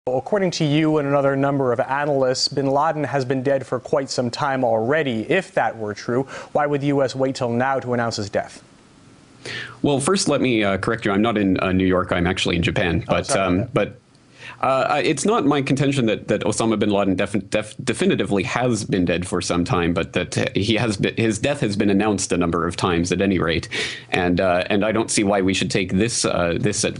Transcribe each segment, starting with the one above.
According to you and another number of analysts, bin Laden has been dead for quite some time already. If that were true, why would the U.S. wait till now to announce his death? Well, first, let me correct you. I'm not in New York. I'm actually in Japan. It's not my contention that Osama bin Laden definitively has been dead for some time, but that his death has been announced a number of times at any rate, and I don't see why we should take this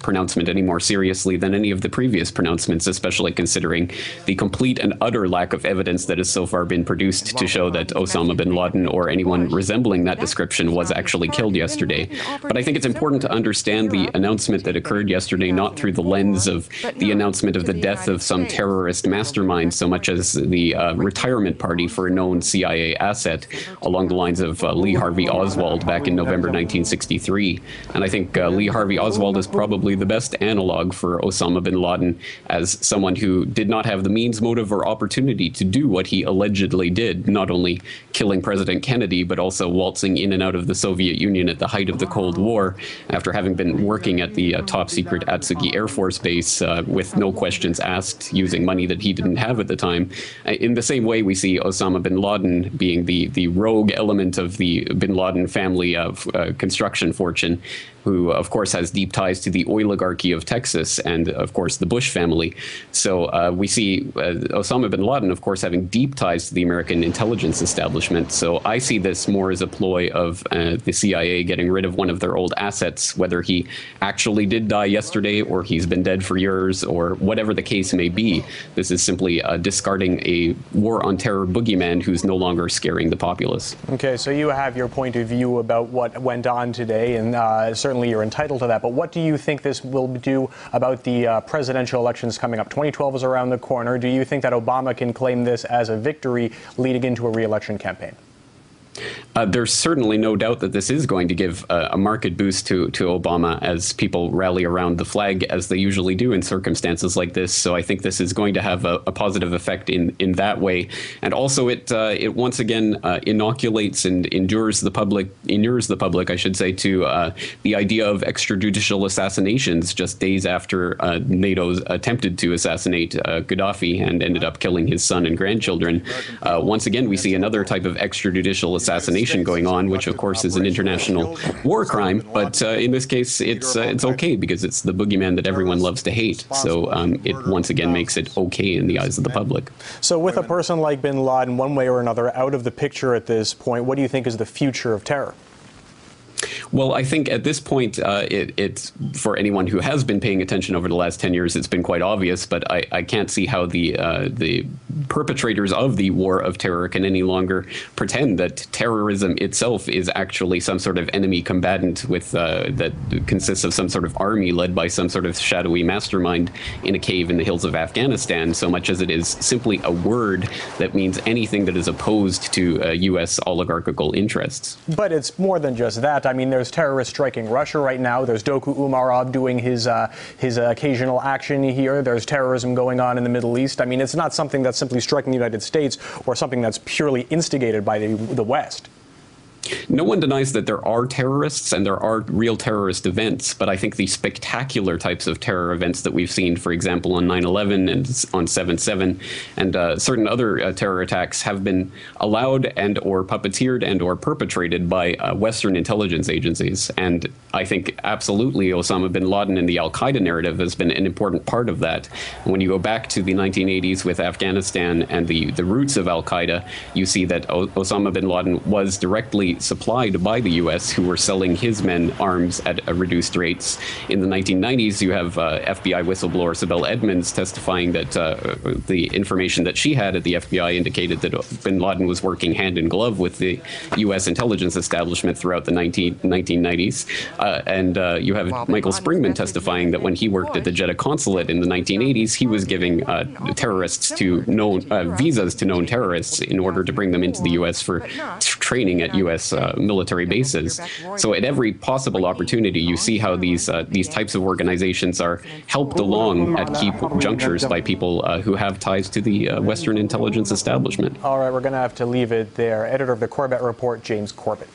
pronouncement any more seriously than any of the previous pronouncements, especially considering the complete and utter lack of evidence that has so far been produced to show that Osama bin Laden or anyone resembling that description was actually killed yesterday. But I think it's important to understand the announcement that occurred yesterday not through the lens of the announcement of the death of some terrorist mastermind so much as the retirement party for a known CIA asset along the lines of Lee Harvey Oswald back in November 1963. And I think Lee Harvey Oswald is probably the best analog for Osama bin Laden as someone who did not have the means, motive, or opportunity to do what he allegedly did, not only killing President Kennedy, but also waltzing in and out of the Soviet Union at the height of the Cold War after having been working at the top secret Atsugi Air Force Base with no questions asked, using money that he didn't have at the time. In the same way, we see Osama bin Laden being the rogue element of the bin Laden family of construction fortune, who, of course, has deep ties to the oligarchy of Texas and, of course, the Bush family. So we see Osama bin Laden, of course, having deep ties to the American intelligence establishment. So I see this more as a ploy of the CIA getting rid of one of their old assets, whether he actually did die yesterday or he's been dead for years or whatever the case may be. This is simply discarding a war on terror boogeyman who's no longer scaring the populace. Okay, so you have your point of view about what went on today, and certainly you're entitled to that. But what do you think this will do about the presidential elections coming up? 2012 is around the corner. Do you think that Obama can claim this as a victory leading into a re-election campaign? There's certainly no doubt that this is going to give a marked boost to Obama as people rally around the flag, as they usually do in circumstances like this. So I think this is going to have a positive effect in that way. And also it once again inoculates and inures the public, I should say, to the idea of extrajudicial assassinations just days after NATO attempted to assassinate Gaddafi and ended up killing his son and grandchildren. Once again, we see another type of extrajudicial assassination going on, which of course is an international war crime, but in this case it's okay because it's the boogeyman that everyone loves to hate. So it once again makes it okay in the eyes of the public. So with a person like bin Laden, one way or another, out of the picture at this point, what do you think is the future of terror? Well, I think at this point, it's for anyone who has been paying attention over the last 10 years, it's been quite obvious, but I can't see how the perpetrators of the war of terror can any longer pretend that terrorism itself is actually some sort of enemy combatant with that consists of some sort of army led by some sort of shadowy mastermind in a cave in the hills of Afghanistan, so much as it is simply a word that means anything that is opposed to U.S. oligarchical interests. But it's more than just that. I mean, there's terrorists striking Russia right now. There's Doku Umarov doing his occasional action here. There's terrorism going on in the Middle East. I mean, it's not something that's simply striking the United States or something that's purely instigated by the West. No one denies that there are terrorists and there are real terrorist events, but I think the spectacular types of terror events that we've seen, for example, on 9/11 and on 7/7 and certain other terror attacks have been allowed and or puppeteered and or perpetrated by Western intelligence agencies. And I think absolutely Osama bin Laden and the al-Qaeda narrative has been an important part of that. When you go back to the 1980s with Afghanistan and the roots of al-Qaeda, you see that Osama bin Laden was directly supplied by the U.S., who were selling his men arms at reduced rates. In the 1990s, you have FBI whistleblower Sibel Edmonds testifying that the information that she had at the FBI indicated that bin Laden was working hand in glove with the U.S. intelligence establishment throughout the 1990s. And you have Michael Springman testifying that when he worked at the Jeddah consulate in the 1980s, he was giving terrorists to known visas to known terrorists in order to bring them into the U.S. for training at U.S. Military bases. So at every possible opportunity, you see how these types of organizations are helped along at key junctures by people who have ties to the Western intelligence establishment. All right, we're going to have to leave it there. Editor of the Corbett Report, James Corbett.